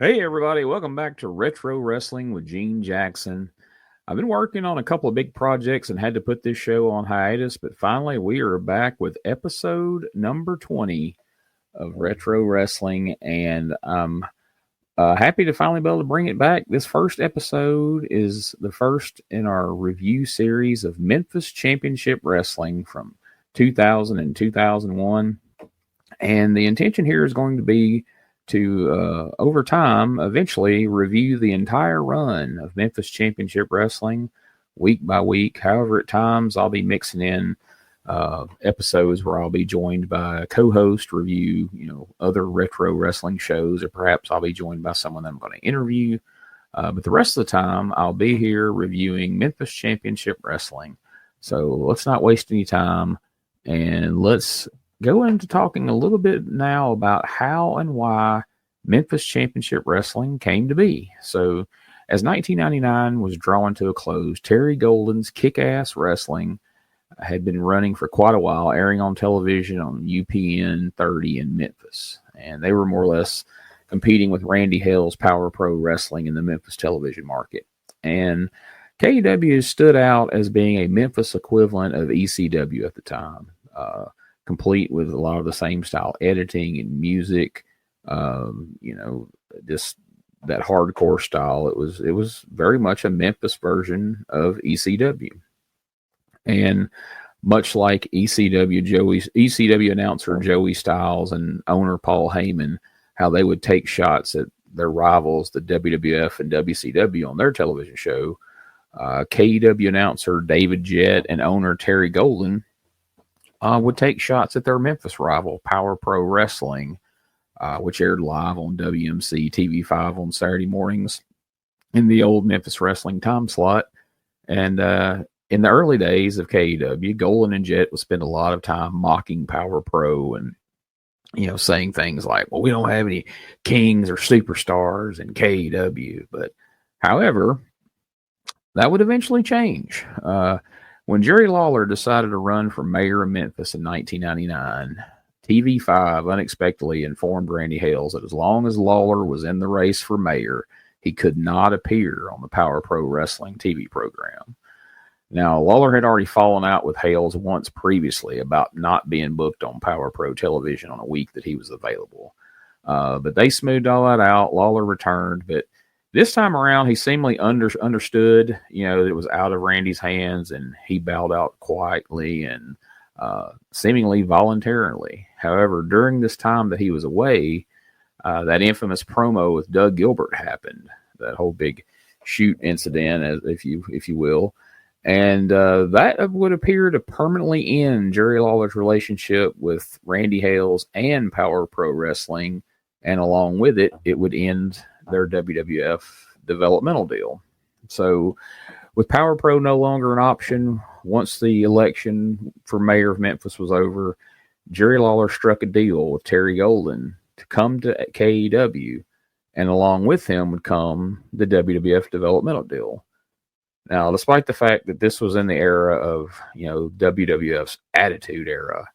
Hey, everybody, welcome back to Retro Wrestling with Gene Jackson. I've been working on a couple of big projects and had to put this show on hiatus, but finally we are back with episode number 20 of Retro Wrestling, and I'm happy to finally be able to bring it back. This first episode is the first in our review series of Memphis Championship Wrestling from 2000 and 2001, and the intention here is going to be to, over time, eventually review the entire run of Memphis Championship Wrestling week by week. However, at times I'll be mixing in episodes where I'll be joined by a co-host, review, other retro wrestling shows, or perhaps I'll be joined by someone that I'm going to interview. But the rest of the time, I'll be here reviewing Memphis Championship Wrestling. So let's not waste any time, and let's go into talking a little bit now about how and why Memphis Championship Wrestling came to be. So, as 1999 was drawing to a close, Terry Golden's Kick-Ass Wrestling had been running for quite a while, airing on television on UPN 30 in Memphis. And they were more or less competing with Randy Hale's Power Pro Wrestling in the Memphis television market. And KEW stood out as being a Memphis equivalent of ECW at the time. Complete with a lot of the same style editing and music, just that hardcore style. It was very much a Memphis version of ECW, and much like ECW announcer Joey Styles and owner Paul Heyman, how they would take shots at their rivals, the WWF and WCW, on their television show. KEW announcer David Jett and owner Terry Golden would take shots at their Memphis rival, Power Pro Wrestling, which aired live on WMC TV5 on Saturday mornings in the old Memphis Wrestling time slot. And in the early days of KEW, Golden and Jett would spend a lot of time mocking Power Pro and, saying things like, well, we don't have any kings or superstars in KEW. But, however, that would eventually change. When Jerry Lawler decided to run for mayor of Memphis in 1999, TV5 unexpectedly informed Randy Hales that as long as Lawler was in the race for mayor, he could not appear on the Power Pro Wrestling TV program. Now, Lawler had already fallen out with Hales once previously about not being booked on Power Pro television on a week that he was available. But they smoothed all that out. Lawler returned, but this time around, he seemingly understood, that it was out of Randy's hands, and he bowed out quietly and seemingly voluntarily. However, during this time that he was away, that infamous promo with Doug Gilbert happened, that whole big shoot incident, if you will, and that would appear to permanently end Jerry Lawler's relationship with Randy Hales and Power Pro Wrestling, and along with it, it would end their WWF developmental deal. So, with Power Pro no longer an option, once the election for mayor of Memphis was over, Jerry Lawler struck a deal with Terry Golden to come to KEW, and along with him would come the WWF developmental deal. Now, despite the fact that this was in the era of, WWF's Attitude Era,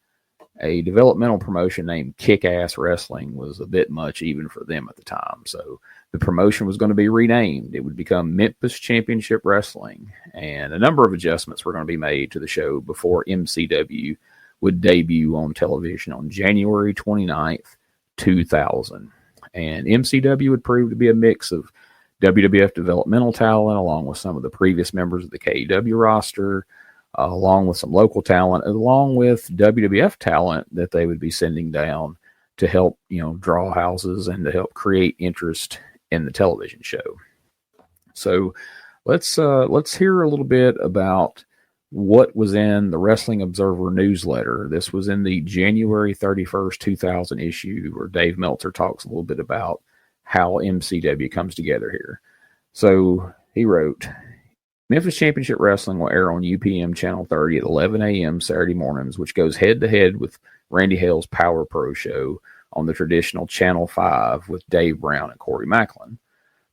a developmental promotion named Kick-Ass Wrestling was a bit much even for them at the time. So the promotion was going to be renamed. It would become Memphis Championship Wrestling, and a number of adjustments were going to be made to the show before MCW would debut on television on January 29th, 2000. And MCW would prove to be a mix of WWF developmental talent along with some of the previous members of the KEW roster, along with some local talent, along with WWF talent that they would be sending down to help, draw houses and to help create interest in the television show. So let's hear a little bit about what was in the Wrestling Observer newsletter. This was in the January 31st, 2000 issue, where Dave Meltzer talks a little bit about how MCW comes together here. So he wrote, Memphis Championship Wrestling will air on UPM Channel 30 at 11 a.m. Saturday mornings, which goes head-to-head with Randy Hale's Power Pro show on the traditional Channel 5 with Dave Brown and Corey Macklin.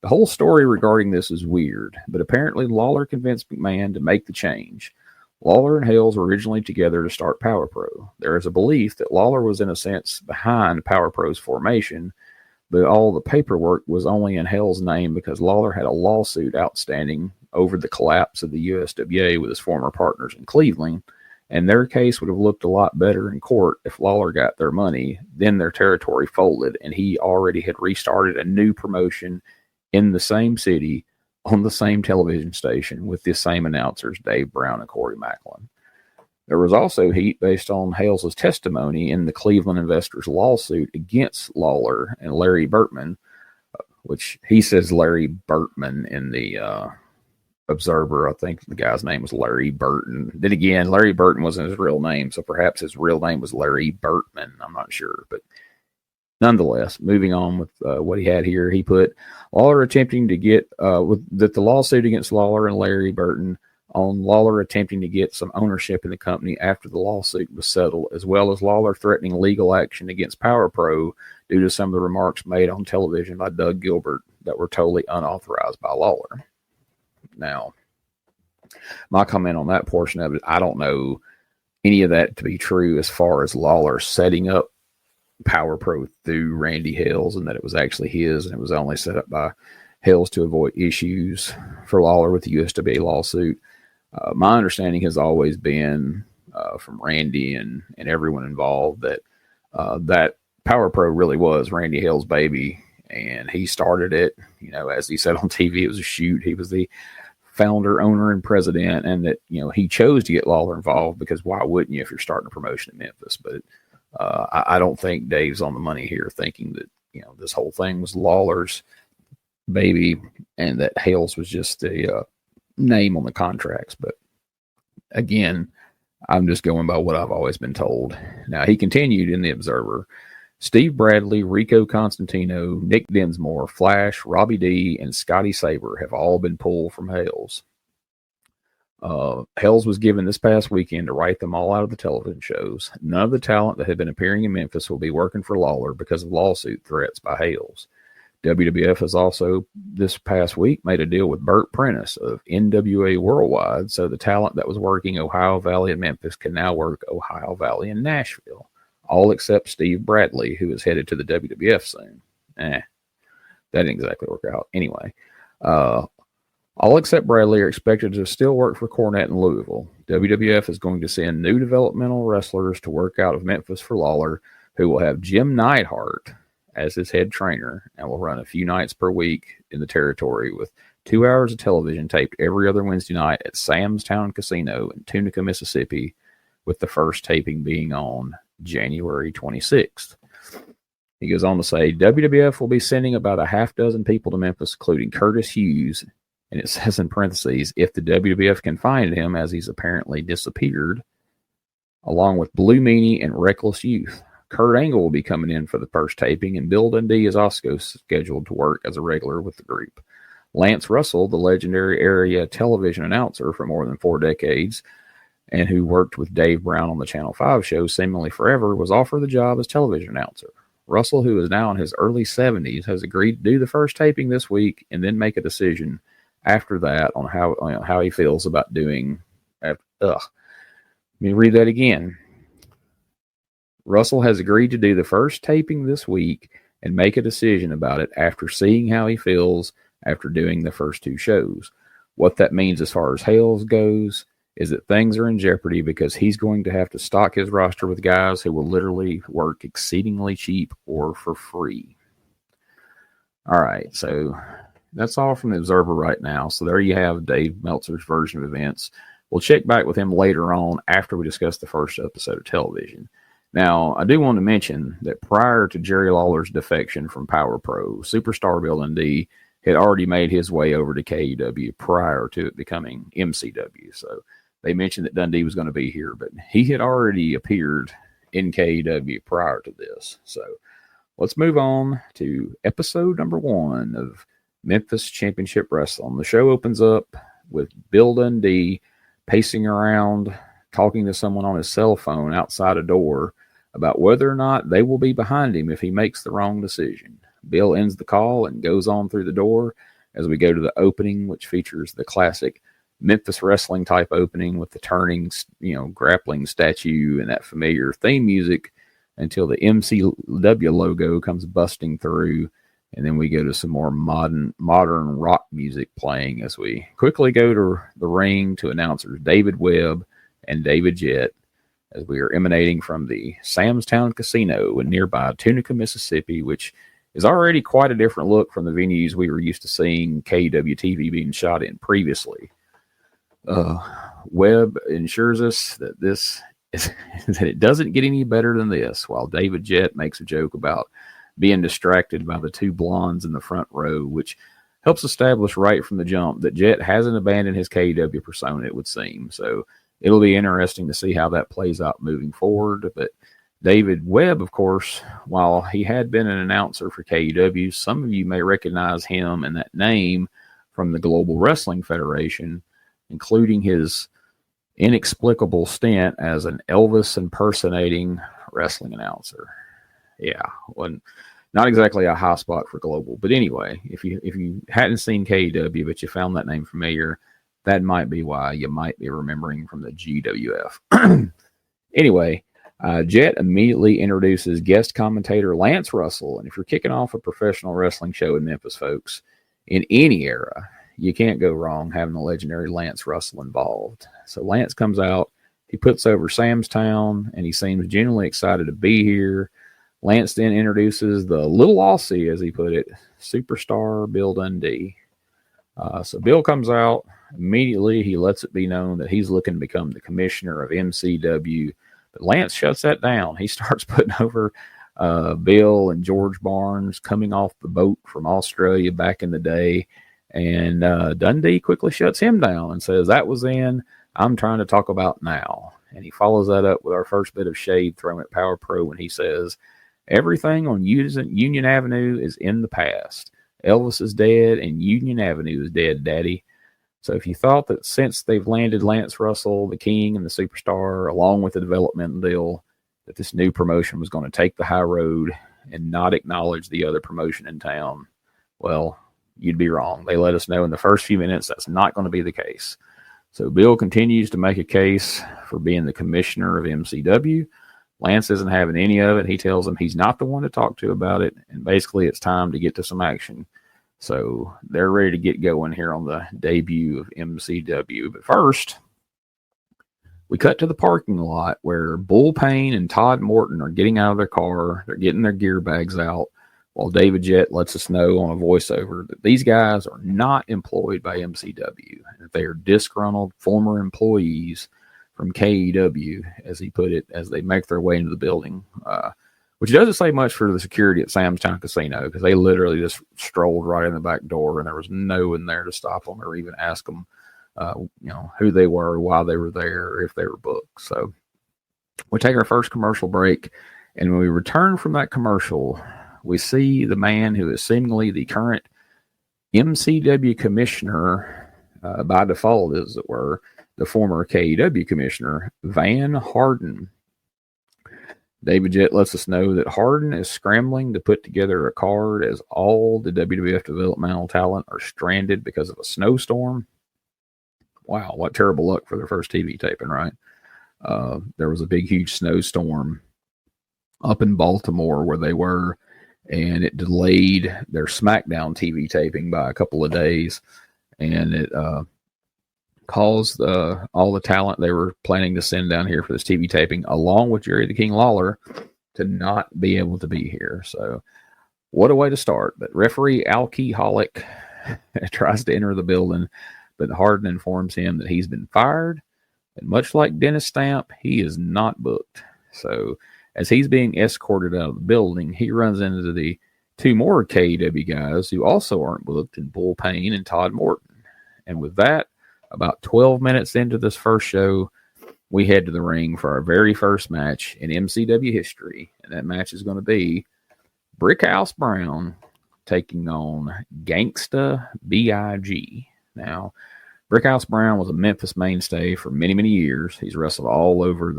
The whole story regarding this is weird, but apparently Lawler convinced McMahon to make the change. Lawler and Hales were originally together to start Power Pro. There is a belief that Lawler was in a sense behind Power Pro's formation, but all the paperwork was only in Hale's name because Lawler had a lawsuit outstanding over the collapse of the USWA with his former partners in Cleveland, and their case would have looked a lot better in court if Lawler got their money. Then their territory folded, and he already had restarted a new promotion in the same city on the same television station with the same announcers, Dave Brown and Corey Macklin. There was also heat based on Hales' testimony in the Cleveland investors' lawsuit against Lawler and Larry Burtman, which he says Larry Burtman in the Observer. I think the guy's name was Larry Burton. Then again, Larry Burton wasn't his real name, so perhaps his real name was Larry Burtman. I'm not sure, but nonetheless, moving on with what he had here, he put Lawler attempting to get that the lawsuit against Lawler and Larry Burton on Lawler attempting to get some ownership in the company after the lawsuit was settled, as well as Lawler threatening legal action against Power Pro due to some of the remarks made on television by Doug Gilbert that were totally unauthorized by Lawler. Now, my comment on that portion of it, I don't know any of that to be true as far as Lawler setting up Power Pro through Randy Hales and that it was actually his and it was only set up by Hales to avoid issues for Lawler with the USWA lawsuit. My understanding has always been from Randy and everyone involved that that Power Pro really was Randy Hale's baby, and he started it. You know, as he said on TV, it was a shoot. He was the founder, owner, and president, and that, you know, he chose to get Lawler involved because why wouldn't you if you're starting a promotion in Memphis? But I don't think Dave's on the money here, thinking that, you know, this whole thing was Lawler's baby and that Hales was just the name on the contracts. But again, I'm just going by what I've always been told. Now, he continued in the Observer. Steve Bradley, Rico Constantino, Nick Dinsmore, Flash, Robbie D, and Scotty Saber have all been pulled from Hales. Hales was given this past weekend to write them all out of the television shows. None of the talent that had been appearing in Memphis will be working for Lawler because of lawsuit threats by Hales. WWF has also this past week made a deal with Burt Prentice of NWA Worldwide, so the talent that was working Ohio Valley and Memphis can now work Ohio Valley and Nashville, all except Steve Bradley, who is headed to the WWF soon. That didn't exactly work out. Anyway, all except Bradley are expected to still work for Cornette in Louisville. WWF is going to send new developmental wrestlers to work out of Memphis for Lawler, who will have Jim Neidhart as his head trainer and will run a few nights per week in the territory with 2 hours of television taped every other Wednesday night at Sam's Town Casino in Tunica, Mississippi, with the first taping being on January 26th. He goes on to say, WWF will be sending about a half dozen people to Memphis, including Curtis Hughes, and it says in parentheses, if the WWF can find him, as he's apparently disappeared, along with Blue Meanie and Reckless Youth. Kurt Angle will be coming in for the first taping, and Bill Dundee is also scheduled to work as a regular with the group. Lance Russell, the legendary area television announcer for more than 4 decades, and who worked with Dave Brown on the Channel 5 show seemingly forever, was offered the job as television announcer. Russell, who is now in his early 70s, has agreed to do the first taping this week and then make a decision after that on how he feels about doing. Let me read that again. Russell has agreed to do the first taping this week and make a decision about it after seeing how he feels after doing the first 2 shows. What that means as far as Hales goes is that things are in jeopardy because he's going to have to stock his roster with guys who will literally work exceedingly cheap or for free. All right, so that's all from the Observer right now. So there you have Dave Meltzer's version of events. We'll check back with him later on after we discuss the first episode of television. Now, I do want to mention that prior to Jerry Lawler's defection from Power Pro, Superstar Bill Dundee had already made his way over to KEW prior to it becoming MCW. So they mentioned that Dundee was going to be here, but he had already appeared in KEW prior to this. So let's move on to episode number 1 of Memphis Championship Wrestling. The show opens up with Bill Dundee pacing around, talking to someone on his cell phone outside a door about whether or not they will be behind him if he makes the wrong decision. Bill ends the call and goes on through the door as we go to the opening, which features the classic Memphis wrestling type opening with the turning, grappling statue and that familiar theme music until the MCW logo comes busting through And then we go to some more modern rock music playing as we quickly go to the ring to announcers David Webb and David Jett as we are emanating from the Samstown Casino in nearby Tunica, Mississippi, which is already quite a different look from the venues we were used to seeing KEW TV being shot in previously. Webb ensures us that that it doesn't get any better than this, while David Jett makes a joke about being distracted by the two blondes in the front row, which helps establish right from the jump that Jett hasn't abandoned his KEW persona, it would seem. So it'll be interesting to see how that plays out moving forward. But David Webb, of course, while he had been an announcer for KEW, some of you may recognize him and that name from the Global Wrestling Federation, including his inexplicable stint as an Elvis impersonating wrestling announcer. Yeah, not exactly a high spot for Global, but anyway, if you hadn't seen KEW but you found that name familiar, that might be why you might be remembering from the GWF. Anyway, Jett immediately introduces guest commentator Lance Russell, and if you're kicking off a professional wrestling show in Memphis, folks, in any era, you can't go wrong having the legendary Lance Russell involved. So Lance comes out, he puts over Samstown, and he seems genuinely excited to be here. Lance then introduces the little Aussie, as he put it, superstar Bill Dundee. So Bill comes out. Immediately, he lets it be known that he's looking to become the commissioner of MCW. But Lance shuts that down. He starts putting over Bill and George Barnes coming off the boat from Australia back in the day. And Dundee quickly shuts him down and says, "That was then. I'm trying to talk about now." And he follows that up with our first bit of shade thrown at Power Pro when he says, "Everything on Union Avenue is in the past. Elvis is dead and Union Avenue is dead, Daddy." So if you thought that since they've landed Lance Russell, the King and the Superstar, along with the developmental deal, that this new promotion was going to take the high road and not acknowledge the other promotion in town, well, you'd be wrong. They let us know in the first few minutes that's not going to be the case. So Bill continues to make a case for being the commissioner of MCW. Lance isn't having any of it. He tells him he's not the one to talk to about it, and basically it's time to get to some action. So they're ready to get going here on the debut of MCW. But first, we cut to the parking lot where Bull Payne and Todd Morton are getting out of their car. They're getting their gear bags out, while David Jett lets us know on a voiceover that these guys are not employed by MCW, and that they are disgruntled former employees from KEW, as he put it, as they make their way into the building, which doesn't say much for the security at Samstown Casino, because they literally just strolled right in the back door, and there was no one there to stop them or even ask them, who they were, why they were there, or if they were booked. So we take our first commercial break, and when we return from that commercial, we see the man who is seemingly the current MCW commissioner by default, as it were, the former KEW commissioner, Van Harden. David Jett lets us know that Harden is scrambling to put together a card as all the WWF developmental talent are stranded because of a snowstorm. Wow, what terrible luck for their first TV taping, right? There was a big, huge snowstorm up in Baltimore where they were, and it delayed their SmackDown TV taping by a couple of days, and it caused all the talent they were planning to send down here for this TV taping, along with Jerry the King Lawler, to not be able to be here. So what a way to start. But referee Alki Holick tries to enter the building, but Harden informs him that he's been fired, and much like Dennis Stamp, he is not booked. So as he's being escorted out of the building, he runs into the two more KEW guys who also aren't booked, in Bull Payne and Todd Morton. And with that, about 12 minutes into this first show, we head to the ring for our very first match in MCW history. And that match is going to be Brickhouse Brown taking on Gangsta B.I.G. Now, Brickhouse Brown was a Memphis mainstay for many, many years. He's wrestled all over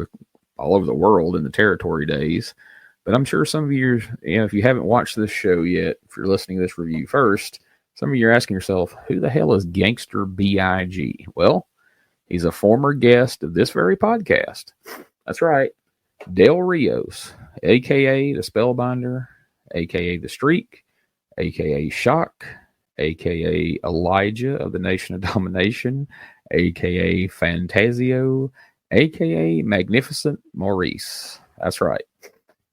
the world in the territory days. But I'm sure some of you, if you haven't watched this show yet, if you're listening to this review first, some of you are asking yourself, who the hell is Gangster B.I.G.? Well, he's a former guest of this very podcast. That's right. Del Rios, a.k.a. the Spellbinder, a.k.a. the Streak, a.k.a. Shock, a.k.a. Elijah of the Nation of Domination, a.k.a. Fantasio, a.k.a. Magnificent Maurice. That's right.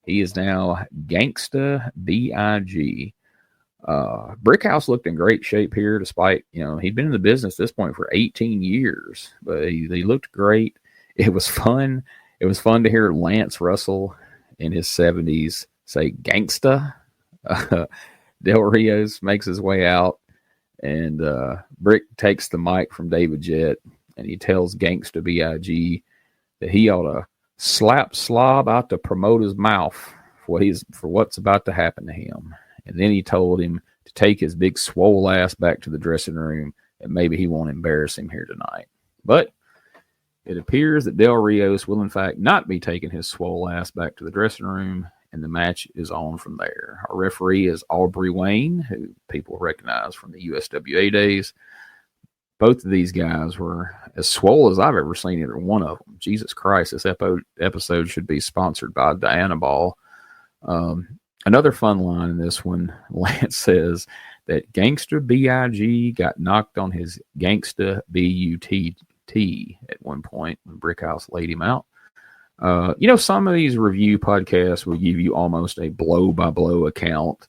He is now Gangsta B.I.G. Brickhouse looked in great shape here, despite, he'd been in the business at this point for 18 years, but he looked great. It was fun. It was fun to hear Lance Russell in his 70s say gangsta. Del Rios makes his way out, and Brick takes the mic from David Jett, and he tells Gangsta B.I.G. that he ought to slap slob out the promoter's mouth for what's about to happen to him. And then he told him to take his big swole ass back to the dressing room, and maybe he won't embarrass him here tonight. But it appears that Del Rios will, in fact, not be taking his swole ass back to the dressing room, and the match is on from there. Our referee is Aubrey Wayne, who people recognize from the USWA days. Both of these guys were as swole as I've ever seen either one of them. Jesus Christ, this episode should be sponsored by Diana Ball. Another fun line in this one, Lance says that Gangsta B.I.G. got knocked on his Gangsta B-U-T-T at one point when Brickhouse laid him out. Some of these review podcasts will give you almost a blow-by-blow account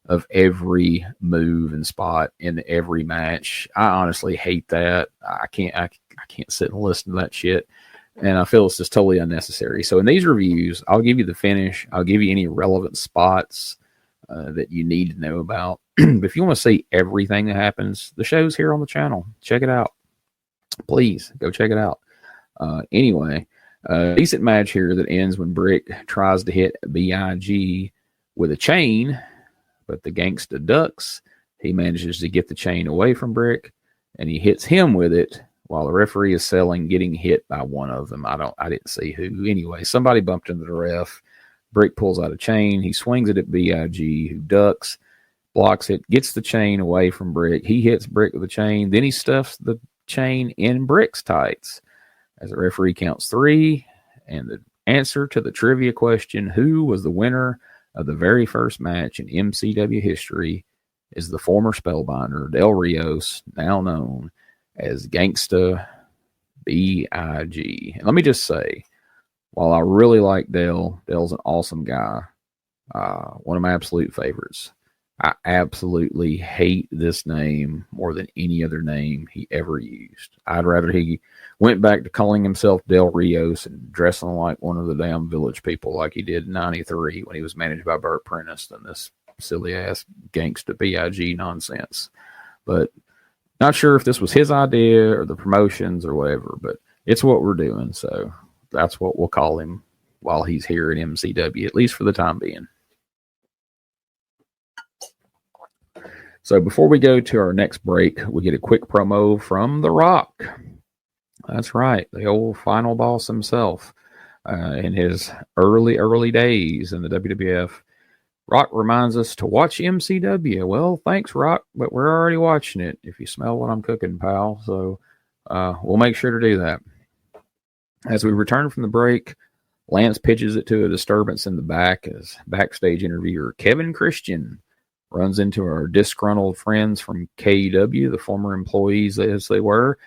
of every move and spot in every match. I honestly hate that. I can't sit and listen to that shit. And I feel it's just totally unnecessary. So in these reviews, I'll give you the finish. I'll give you any relevant spots that you need to know about. But if you want to see everything that happens, the show's here on the channel. Check it out. Please go check it out. Anyway, decent match here that ends when Brick tries to hit B.I.G. with a chain, but the Gangsta ducks. He manages to get the chain away from Brick, and he hits him with it, while the referee is getting hit by one of them. I didn't see who. Anyway, somebody bumped into the ref. Brick pulls out a chain. He swings it at B.I.G., who ducks, blocks it, gets the chain away from Brick. He hits Brick with the chain. Then he stuffs the chain in Brick's tights. As the referee counts 3, and the answer to the trivia question, who was the winner of the very first match in MCW history, is the former Spellbinder, Del Rios, now known as Gangsta B.I.G. And let me just say, while I really like Del's an awesome guy, one of my absolute favorites. I absolutely hate this name more than any other name he ever used. I'd rather he went back to calling himself Del Rios and dressing like one of the damn Village People like he did in 93 when he was managed by Burt Prentice than this silly-ass Gangsta B.I.G. nonsense. But not sure if this was his idea or the promotions or whatever, but it's what we're doing. So that's what we'll call him while he's here at MCW, at least for the time being. So before we go to our next break, we get a quick promo from The Rock. That's right, the old final boss himself. In his early days in the WWF, Rock reminds us to watch MCW. Well, thanks, Rock, but we're already watching it, if you smell what I'm cooking, pal. So we'll make sure to do that. As we return from the break, Lance pitches it to a disturbance in the back as backstage interviewer Kevin Christian runs into our disgruntled friends from KEW, the former employees as they were,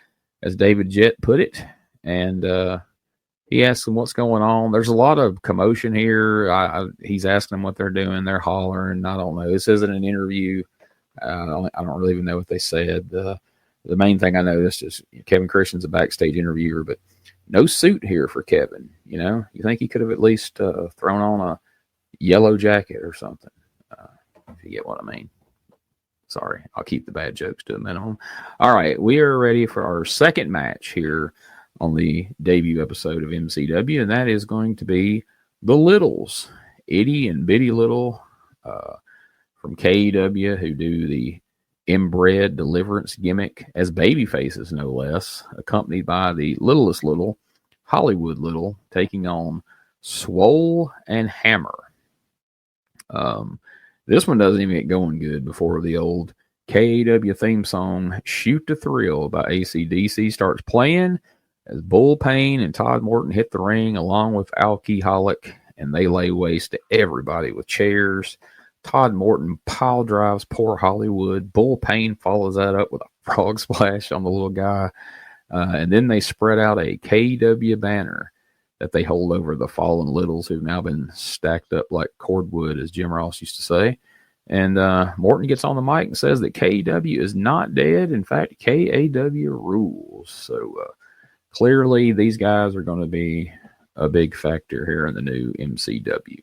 as David Jett put it. And he asks them what's going on. There's a lot of commotion here. He's asking them what they're doing. They're hollering. I don't know. This isn't an interview. I don't really even know what they said. The main thing I noticed is Kevin Christian's a backstage interviewer, but no suit here for Kevin. You think he could have at least thrown on a yellow jacket or something, if you get what I mean. Sorry, I'll keep the bad jokes to a minimum. All right, we are ready for our second match here on the debut episode of MCW, and that is going to be the Littles, Itty and Bitty Little from KEW, who do the inbred deliverance gimmick as baby faces, no less, accompanied by the Littlest Little, Hollywood Little, taking on Swole and Hammer. This one doesn't even get going good before the old KEW theme song, Shoot to Thrill by AC/DC, starts playing as Bull Payne and Todd Morton hit the ring along with Alki Holic, and they lay waste to everybody with chairs, Todd Morton pile drives poor Hollywood. Bull Payne follows that up with a frog splash on the little guy. And then they spread out a KW banner that they hold over the fallen littles who've now been stacked up like cordwood, as Jim Ross used to say. And Morton gets on the mic and says that KW is not dead. In fact, KAW rules. So clearly these guys are going to be a big factor here in the new MCW.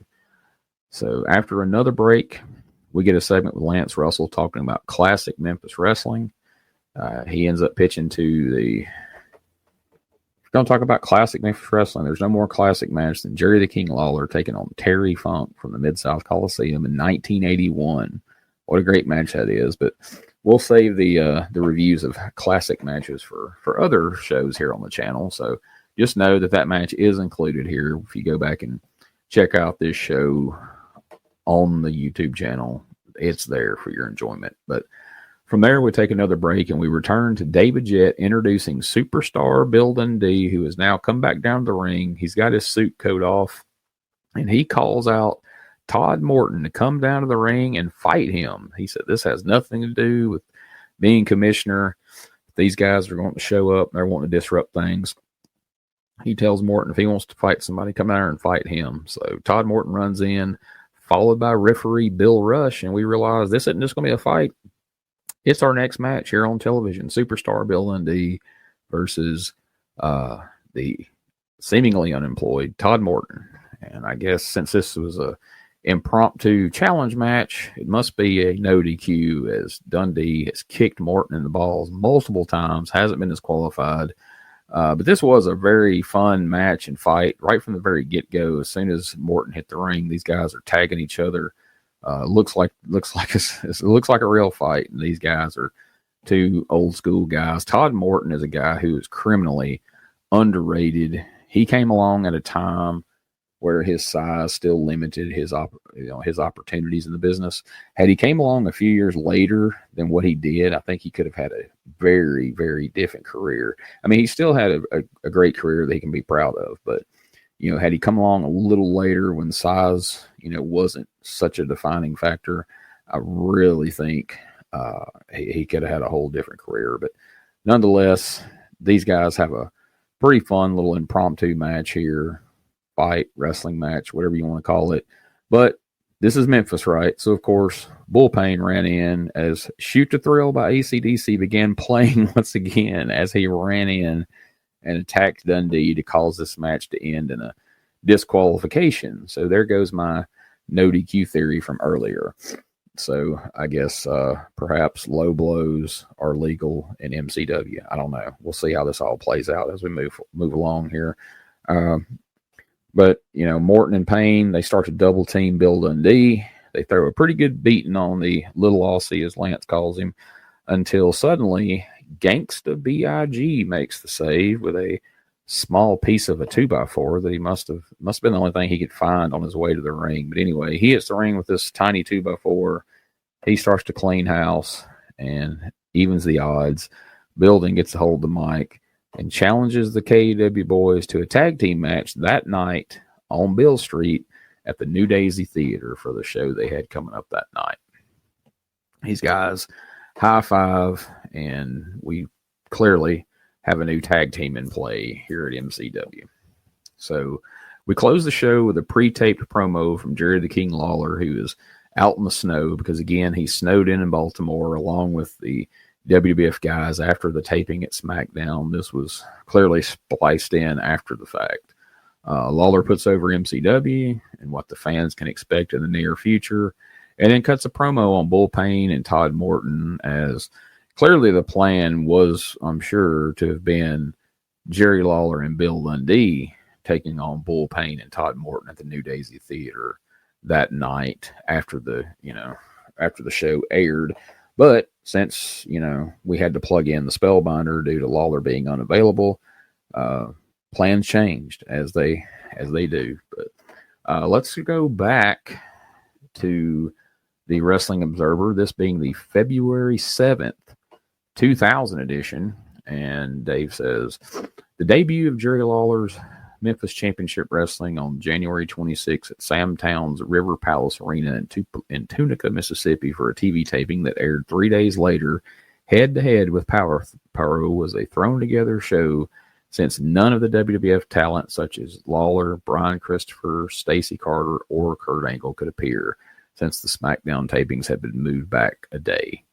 So after another break, we get a segment with Lance Russell talking about classic Memphis wrestling. He ends up pitching to the... We're going to talk about classic Memphis wrestling. There's no more classic match than Jerry the King Lawler taking on Terry Funk from the Mid-South Coliseum in 1981. What a great match that is. But we'll save the reviews of classic matches for other shows here on the channel. So just know that match is included here. If you go back and check out this show on the YouTube channel, it's there for your enjoyment. But from there, we take another break and we return to David Jett introducing superstar Bill Dundee, who has now come back down to the ring. He's got his suit coat off and he calls out Todd Morton to come down to the ring and fight him. He said this has nothing to do with being commissioner. These guys are going to show up. They're wanting to disrupt things. He tells Morton if he wants to fight somebody, come out there and fight him. So Todd Morton runs in, followed by referee Bill Rush, and we realize this isn't just going to be a fight. It's our next match here on television. Superstar Bill Dundee versus the seemingly unemployed Todd Morton. And I guess since this was a impromptu challenge match, it must be a no DQ, as Dundee has kicked Morton in the balls multiple times, hasn't been disqualified. But this was a very fun match and fight right from the very get-go. As soon as Morton hit the ring, these guys are tagging each other. Looks like a real fight. And these guys are two old school guys. Todd Morton is a guy who is criminally underrated. He came along at a time where his size still limited his opportunities in the business. Had he came along a few years later than what he did, I think he could have had a very, very different career. I mean, he still had a great career that he can be proud of, but had he come along a little later when size, wasn't such a defining factor, I really think he could have had a whole different career. But nonetheless, these guys have a pretty fun little impromptu match here. Fight, wrestling match, whatever you want to call it. But this is Memphis, right? So, of course, Bull Payne ran in as Shoot to Thrill by AC/DC began playing once again as he ran in and attacked Dundee to cause this match to end in a disqualification. So there goes my no DQ theory from earlier. So I guess perhaps low blows are legal in MCW. I don't know. We'll see how this all plays out as we move along here. But, Morton and Payne, they start to double team Bill Dundee. They throw a pretty good beating on the little Aussie, as Lance calls him, until suddenly Gangsta B.I.G. makes the save with a small piece of a 2x4 that he must have been the only thing he could find on his way to the ring. But anyway, he hits the ring with this tiny 2x4. He starts to clean house and evens the odds. Building gets a hold of the mic and challenges the KW boys to a tag team match that night on Bill Street at the New Daisy Theater for the show they had coming up that night. These guys high five, and we clearly have a new tag team in play here at MCW. So we close the show with a pre-taped promo from Jerry the King Lawler, who is out in the snow because, again, he snowed in Baltimore along with the WWF guys after the taping at SmackDown. This was clearly spliced in after the fact. Lawler puts over MCW and what the fans can expect in the near future, and then cuts a promo on Bull Payne and Todd Morton, as clearly the plan was, I'm sure, to have been Jerry Lawler and Bill Dundee taking on Bull Payne and Todd Morton at the New Daisy Theater that night after the show aired. But since, we had to plug in the Spellbinder due to Lawler being unavailable, plans changed as they do. But let's go back to the Wrestling Observer, this being the February 7th, 2000 edition. And Dave says, the debut of Jerry Lawler's Memphis Championship Wrestling on January 26th at Sam Town's River Palace Arena in Tunica, Mississippi for a TV taping that aired 3 days later. Head-to-head with Power Pro was a thrown-together show since none of the WWF talent such as Lawler, Brian Christopher, Stacy Carter, or Kurt Angle could appear since the SmackDown tapings had been moved back a day.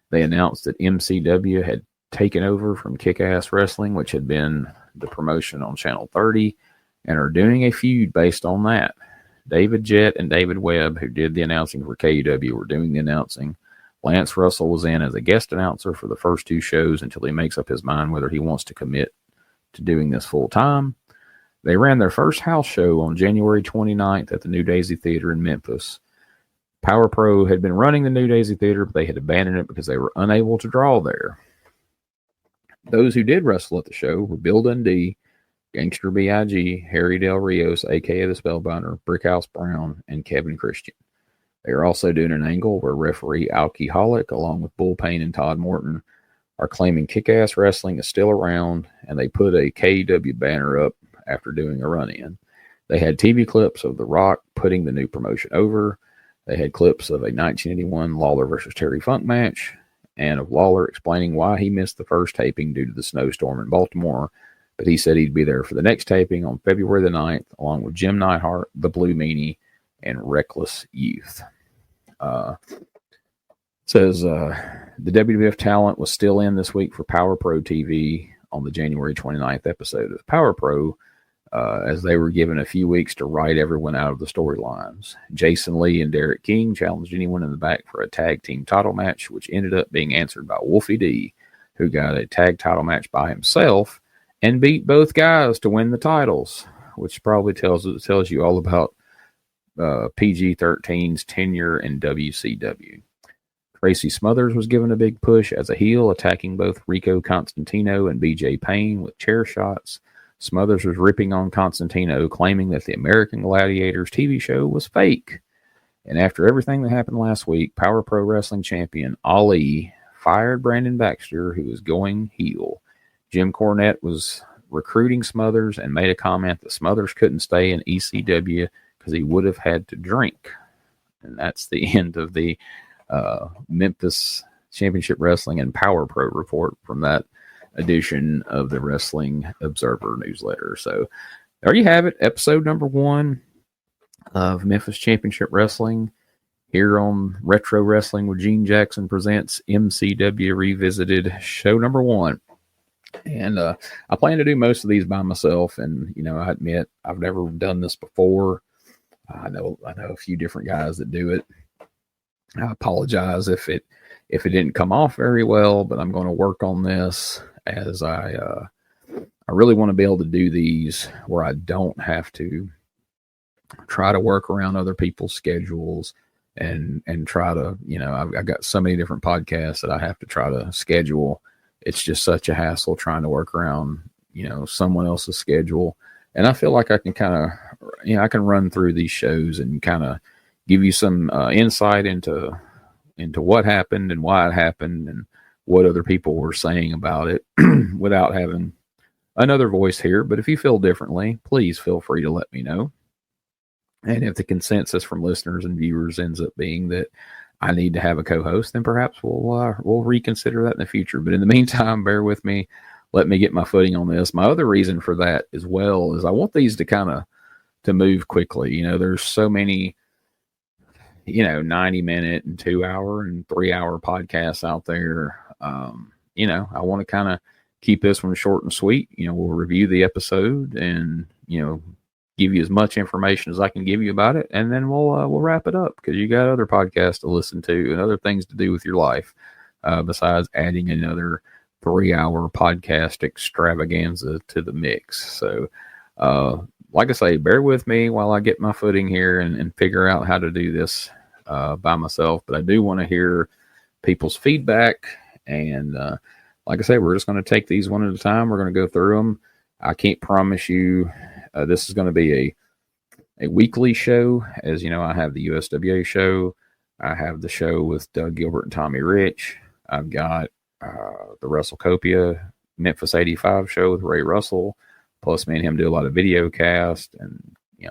They announced that MCW had taken over from Kick-Ass Wrestling, which had been the promotion on Channel 30, and are doing a feud based on that. David Jett and David Webb, who did the announcing for KUW, were doing the announcing. Lance Russell was in as a guest announcer for the first 2 shows until he makes up his mind whether he wants to commit to doing this full time. They ran their first house show on January 29th at the New Daisy Theater in Memphis. Power Pro had been running the New Daisy Theater, but they had abandoned it because they were unable to draw there. Those who did wrestle at the show were Bill Dundee, Gangster B.I.G., Harry Del Rios, a.k.a. the Spellbinder, Brickhouse Brown, and Kevin Christian. They are also doing an angle where referee Alki Holick, along with Bull Payne and Todd Morton, are claiming Kick-Ass Wrestling is still around, and they put a KUW banner up after doing a run-in. They had TV clips of The Rock putting the new promotion over. They had clips of a 1981 Lawler versus Terry Funk match, and of Lawler explaining why he missed the first taping due to the snowstorm in Baltimore, but he said he'd be there for the next taping on February the 9th, along with Jim Neidhart, the Blue Meanie, and Reckless Youth. Says the WWF talent was still in this week for Power Pro TV on the January 29th episode of Power Pro, as they were given a few weeks to write everyone out of the storylines. Jason Lee and Derek King challenged anyone in the back for a tag team title match, which ended up being answered by Wolfie D, who got a tag title match by himself and beat both guys to win the titles, which probably tells you all about PG-13's tenure in WCW. Tracy Smothers was given a big push as a heel, attacking both Rico Constantino and BJ Payne with chair shots. Smothers was ripping on Constantino, claiming that the American Gladiators TV show was fake. And after everything that happened last week, Power Pro Wrestling champion Ali fired Brandon Baxter, who was going heel. Jim Cornette was recruiting Smothers and made a comment that Smothers couldn't stay in ECW because he would have had to drink. And that's the end of the Memphis Championship Wrestling and Power Pro report from that edition of the Wrestling Observer newsletter. So there you have it, episode number 1 of Memphis Championship Wrestling here on Retro Wrestling with Gene Jackson presents MCW Revisited, show number 1. And I plan to do most of these by myself, and I admit I've never done this before. I know a few different guys that do it. I apologize if it didn't come off very well, but I'm going to work on this, as I really want to be able to do these where I don't have to try to work around other people's schedules and try to, I've got so many different podcasts that I have to try to schedule. It's just such a hassle trying to work around, someone else's schedule. And I feel like I can kind of, I can run through these shows and kind of give you some insight into what happened and why it happened and what other people were saying about it without having another voice here. But if you feel differently, please feel free to let me know. And if the consensus from listeners and viewers ends up being that I need to have a co-host, then perhaps we'll reconsider that in the future. But in the meantime, bear with me. Let me get my footing on this. My other reason for that as well is I want these to move quickly. There's so many 90-minute and 2-hour and 3-hour podcasts out there. I want to kind of keep this one short and sweet. We'll review the episode and, give you as much information as I can give you about it. And then we'll wrap it up because you got other podcasts to listen to and other things to do with your life, besides adding another 3-hour podcast extravaganza to the mix. So, like I say, bear with me while I get my footing here and figure out how to do this by myself. But I do want to hear people's feedback. And like I say, we're just going to take these one at a time. We're going to go through them. I can't promise you this is going to be a weekly show. As you know, I have the USWA show. I have the show with Doug Gilbert and Tommy Rich. I've got the WrestleCopia Memphis 85 show with Ray Russell. Plus, me and him do a lot of video cast, and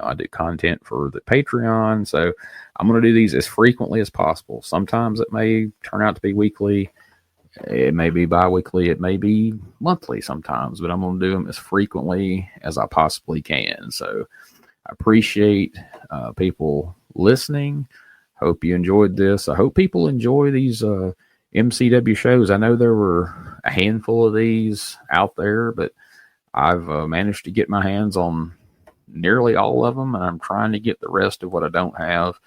I do content for the Patreon. So I'm going to do these as frequently as possible. Sometimes it may turn out to be weekly. It may be bi-weekly. It may be monthly sometimes, but I'm going to do them as frequently as I possibly can. So I appreciate people listening. Hope you enjoyed this. I hope people enjoy these MCW shows. I know there were a handful of these out there, but I've managed to get my hands on nearly all of them, and I'm trying to get the rest of what I don't have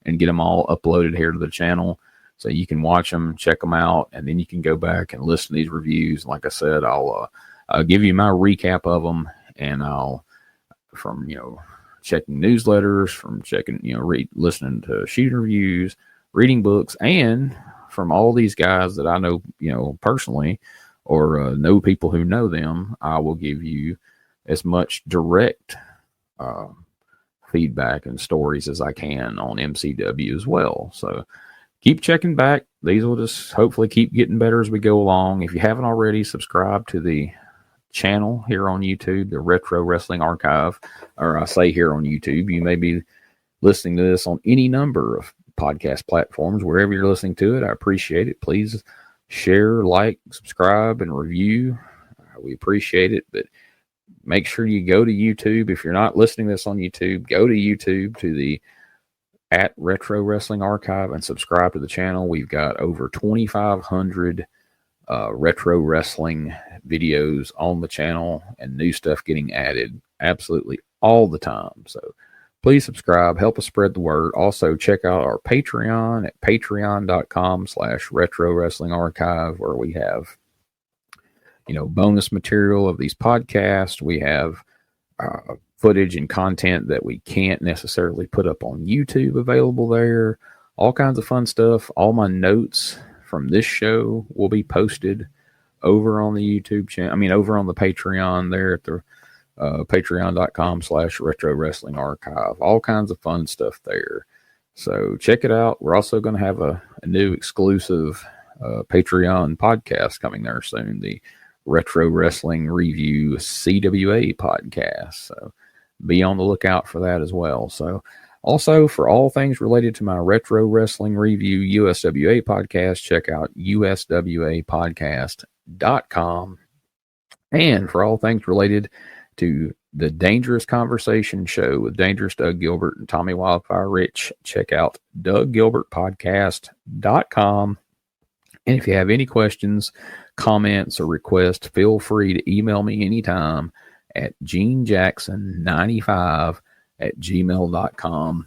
and get them all uploaded here to the channel so you can watch them, check them out, and then you can go back and listen to these reviews. Like I said, I'll give you my recap of them, and I'll, from checking newsletters, from checking listening to shooting reviews, reading books, and from all these guys that I know personally, or know people who know them, I will give you as much direct feedback and stories as I can on MCW as well. So keep checking back. These will just hopefully keep getting better as we go along. If you haven't already, subscribe to the channel here on YouTube, the Retro Wrestling Archive, or I say here on YouTube. You may be listening to this on any number of podcast platforms, wherever you're listening to it. I appreciate it. Please share, like, subscribe, and review. We appreciate it, but make sure you go to YouTube. If you're not listening to this on YouTube, go to YouTube to the @Retro Wrestling Archive and subscribe to the channel. We've got over 2,500 retro wrestling videos on the channel, and new stuff getting added absolutely all the time. So please subscribe, help us spread the word. Also, check out our Patreon at patreon.com/Retro Wrestling Archive, where we have bonus material of these podcasts. We have footage and content that we can't necessarily put up on YouTube available there. All kinds of fun stuff. All my notes from this show will be posted over on the YouTube channel. Over on the Patreon there at the patreon.com/Retro Wrestling Archive. All kinds of fun stuff there. So check it out. We're also going to have a new exclusive Patreon podcast coming there soon. The Retro Wrestling Review CWA podcast. So be on the lookout for that as well. So also, for all things related to my Retro Wrestling Review USWA podcast, check out uswapodcast.com. And for all things related to the Dangerous Conversation Show with Dangerous Doug Gilbert and Tommy Wildfire Rich, check out DougGilbertPodcast.com. And if you have any questions, comments, or requests, feel free to email me anytime at genejackson95@gmail.com.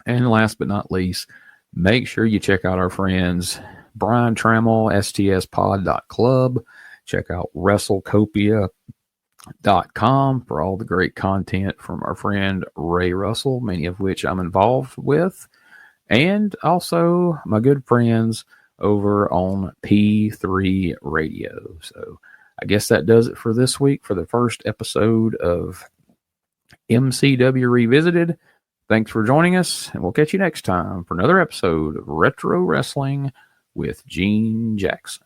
And last but not least, make sure you check out our friends Brian Trammell, stspod.club. Check out WrestleCopia.com for all the great content from our friend Ray Russell, many of which I'm involved with. And also my good friends over on P3 Radio. So I guess that does it for this week for the first episode of MCW Revisited. Thanks for joining us, and we'll catch you next time for another episode of Retro Wrestling with Gene Jackson.